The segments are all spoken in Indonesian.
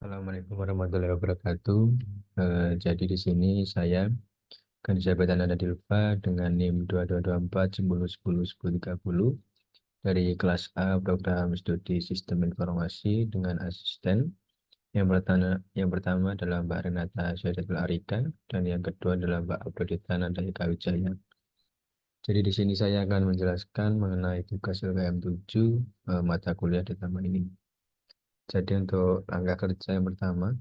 Assalamualaikum warahmatullahi wabarakatuh. Jadi di sini saya Jabatan Anda Dilfa dengan NIM 2224 10 10 10 30 dari kelas A program studi Sistem Informasi dengan asisten. Yang pertama adalah Mbak Renata Syaidatul Arika dan yang kedua adalah Mbak Abdodita Nanda Ika Wijaya. Jadi di sini saya akan menjelaskan mengenai tugas LKM 7 mata kuliah di taman ini. Jadi untuk langkah kerja yang pertama,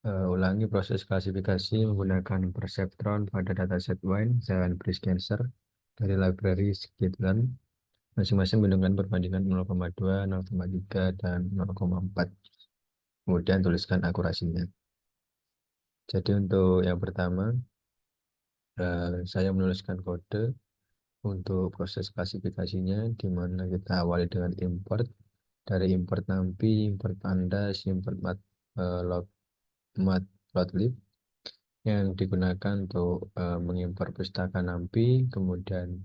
ulangi proses klasifikasi menggunakan perseptron pada dataset wine dan breast cancer dari library Scotland, masing-masing menunjukkan perbandingan 0,2, 0,3, dan 0,4. Kemudian tuliskan akurasinya. Jadi untuk yang pertama, saya menuliskan kode untuk proses klasifikasinya, di mana kita awali dengan import. Dari import NAMPI, import pandas, import matplotlib, yang digunakan untuk mengimpor pustaka NAMPI, kemudian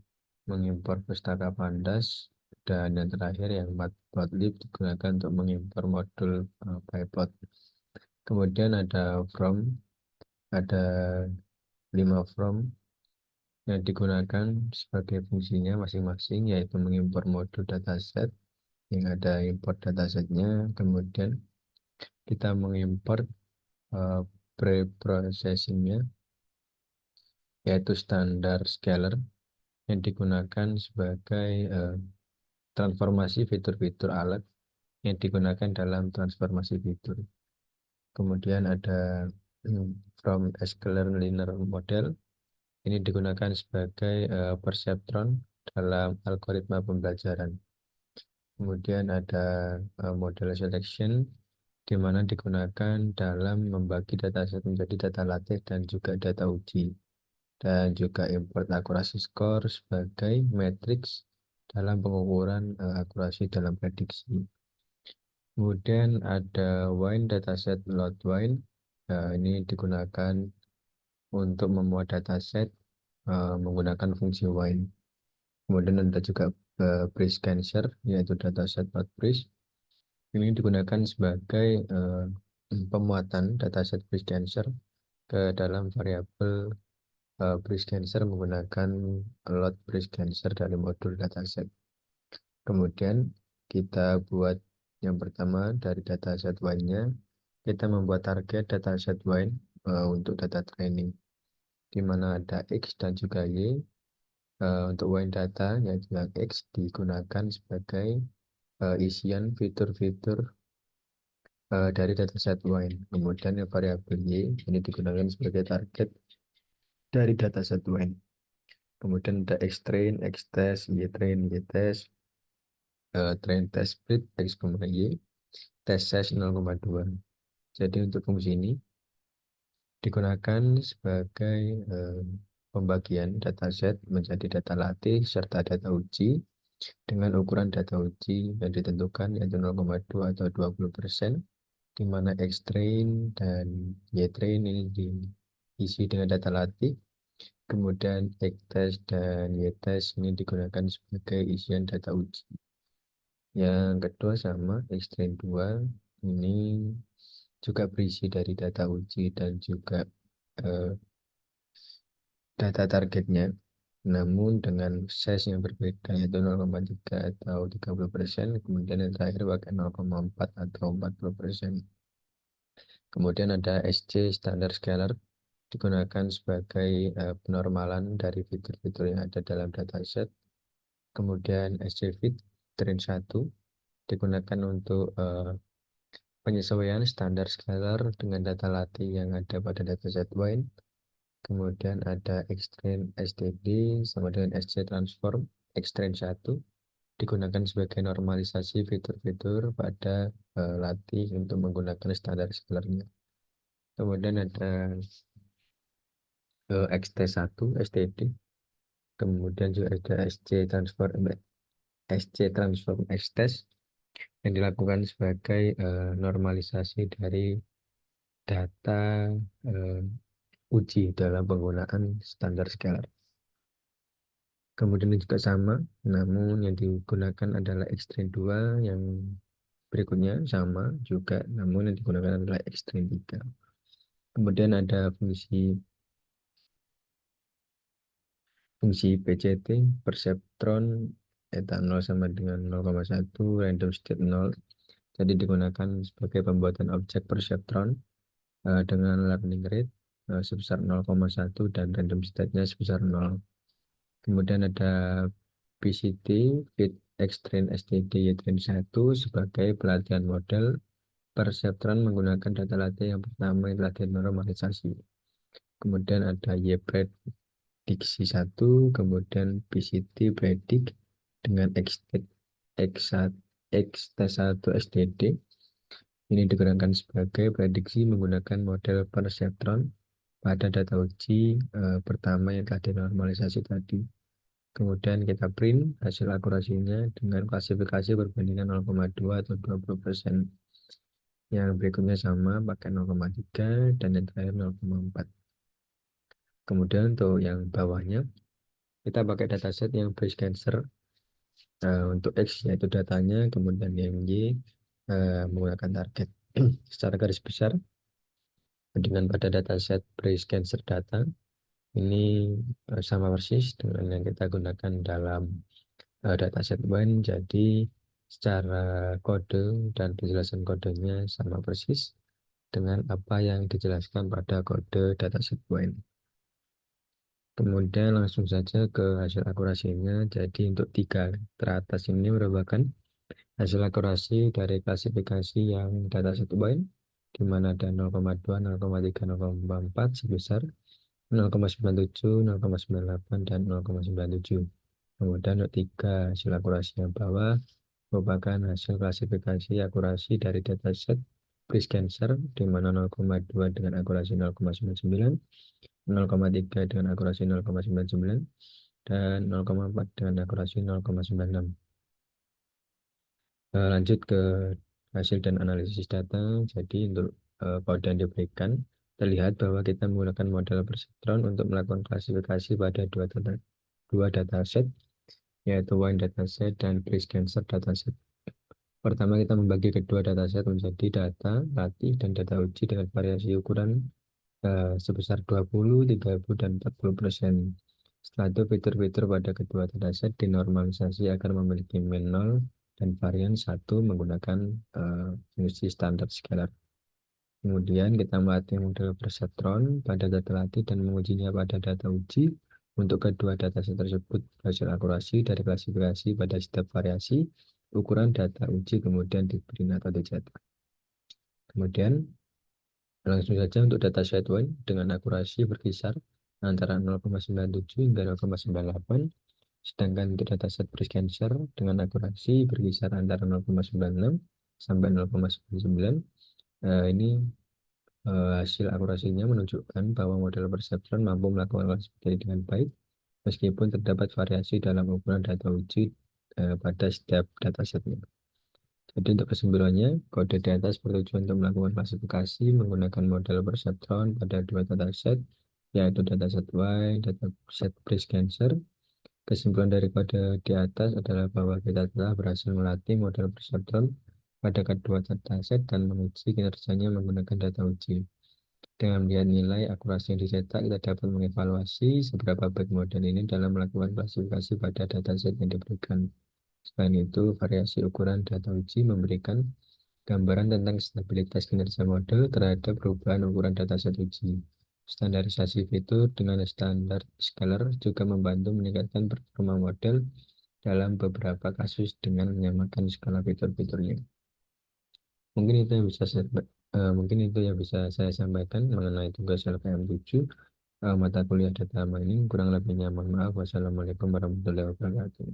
mengimpor pustaka pandas, dan yang terakhir yang matplotlib digunakan untuk mengimpor modul pyplot. Kemudian ada from, ada 5 from yang digunakan sebagai fungsinya masing-masing, yaitu mengimpor modul dataset yang ada import datasetnya, kemudian kita mengimpor pre-processingnya, yaitu standar scalar yang digunakan sebagai transformasi fitur-fitur alat yang digunakan dalam transformasi fitur. Kemudian ada from scalar linear model, ini digunakan sebagai perseptron dalam algoritma pembelajaran. Kemudian ada model selection, di mana digunakan dalam membagi dataset menjadi data latih dan juga data uji, dan juga import akurasi score sebagai matriks dalam pengukuran akurasi dalam prediksi. Kemudian ada wine dataset load wine. Ini digunakan untuk memuat dataset menggunakan fungsi wine. Kemudian ada juga breast cancer, yaitu dataset load breast. Ini digunakan sebagai pemuatan dataset breast cancer ke dalam variabel breast cancer menggunakan load breast cancer dari modul dataset. Kemudian kita buat yang pertama dari dataset wine-nya, kita membuat target dataset wine untuk data training, di mana ada X dan juga Y. Untuk wine data, yaitu yang X digunakan sebagai isian fitur-fitur dari dataset wine. Kemudian yang variabel Y ini digunakan sebagai target dari dataset wine. Kemudian ada X-train, X-test, Y-train, Y-test, train test split, X, Y, test size 0,2. Jadi untuk fungsi ini digunakan sebagai pembagian dataset menjadi data latih serta data uji dengan ukuran data uji yang ditentukan yaitu 0,2 atau 20%, di mana X-train dan Y-train ini diisi dengan data latih. Kemudian X-test dan Y-test ini digunakan sebagai isian data uji. Yang kedua sama, X-train 2 ini juga berisi dari data uji dan juga data targetnya, namun dengan size yang berbeda, yaitu 0,3 atau 30%, kemudian yang terakhir pakai 0,4 atau 40%. Kemudian ada SC, standar scalar, digunakan sebagai penormalan dari fitur-fitur yang ada dalam dataset. Kemudian SCFit train 1 digunakan untuk penyesuaian standar scalar dengan data latih yang ada pada dataset wine. Kemudian ada Xtrain STD sama dengan SC transform. Xtrain 1 digunakan sebagai normalisasi fitur-fitur pada latih untuk menggunakan standar scalarnya. Kemudian ada XT1 STD. Kemudian juga ada SC transform Xtest yang dilakukan sebagai normalisasi dari data uji dalam penggunaan standar scalar. Kemudian juga sama, namun yang digunakan adalah Xtrain 2 yang berikutnya sama juga, namun yang digunakan adalah X-Train 3. Kemudian ada fungsi PCT, perceptron eta 0 sama dengan 0,1, random state 0. Jadi digunakan sebagai pembuatan objek perceptron dengan learning rate sebesar 0,1 dan random state-nya sebesar 0. Kemudian ada PCT, Fit X-Train STD Y-Train 1 sebagai pelatihan model perceptron menggunakan data latih yang pertama yang latihan normalisasi. Kemudian ada Y-Pred Diksi 1, kemudian PCT Predict dengan X-T1 SDD. Ini digunakan sebagai prediksi menggunakan model perceptron pada data uji pertama yang telah dinormalisasi tadi. Kemudian kita print hasil akurasinya dengan klasifikasi perbandingan 0,2 atau 20%. Yang berikutnya sama pakai 0,3 dan yang terakhir 0,4. Kemudian untuk yang bawahnya kita pakai dataset yang breast cancer untuk X yaitu datanya, kemudian yang Y menggunakan target. Secara garis besar dengan pada dataset breast cancer data ini sama persis dengan yang kita gunakan dalam dataset WAN. Jadi secara kode dan penjelasan kodenya sama persis dengan apa yang dijelaskan pada kode dataset WAN. Kemudian langsung saja ke hasil akurasinya. Jadi untuk 3 teratas ini merupakan hasil akurasi dari klasifikasi yang dataset WAN, di mana ada 0,2, 0,3, 0,4 sebesar 0,97, 0,98, dan 0,97. Kemudian untuk 3 hasil akurasi yang bawah merupakan hasil klasifikasi akurasi dari dataset breast cancer, di mana 0,2 dengan akurasi 0,99, 0,3 dengan akurasi 0,99, dan 0,4 dengan akurasi 0,96. Lanjut ke hasil dan analisis data. Jadi untuk kode yang diberikan terlihat bahwa kita menggunakan model perceptron untuk melakukan klasifikasi pada dua dataset, yaitu WAN dataset dan breast cancer dataset. Pertama, kita membagi kedua dataset menjadi data latih dan data uji dengan variasi ukuran sebesar 20, 30, dan 40%. Setelah itu, fitur-fitur pada kedua dataset dinormalisasi agar memiliki mean 0 dan varian 1 menggunakan fungsi standar scalar. Kemudian kita melatih model perceptron pada data latih dan mengujinya pada data uji. Untuk kedua dataset tersebut hasil akurasi dari klasifikasi pada setiap variasi ukuran data uji kemudian diberi atau dicetak. Kemudian langsung saja untuk dataset WAN dengan akurasi berkisar antara 0,97 hingga 0,98. Sedangkan untuk dataset breast cancer dengan akurasi berkisar antara 0,96 sampai 0,99. Ini hasil akurasinya menunjukkan bahwa model perceptron mampu melakukan klasifikasi dengan baik meskipun terdapat variasi dalam ukuran data uji pada setiap datasetnya. Jadi untuk kesimpulannya, kode di atas bertujuan untuk melakukan klasifikasi menggunakan model perceptron pada dua dataset, yaitu dataset Y, dataset breast cancer. Kesimpulan dari kode di atas adalah bahwa kita telah berhasil melatih model perceptron pada kedua dataset dan menguji kinerjanya menggunakan data uji. Dengan melihat nilai akurasi yang dicetak, kita dapat mengevaluasi seberapa baik model ini dalam melakukan klasifikasi pada dataset yang diberikan. Selain itu, variasi ukuran data uji memberikan gambaran tentang stabilitas kinerja model terhadap perubahan ukuran dataset uji. Standarisasi fitur dengan standar scalar juga membantu meningkatkan performa model dalam beberapa kasus dengan menyamakan skala fitur-fiturnya. Mungkin itu yang bisa saya sampaikan mengenai tugas LPM 7 mata kuliah data mining. Kurang lebihnya mohon maaf. Wassalamualaikum warahmatullahi wabarakatuh.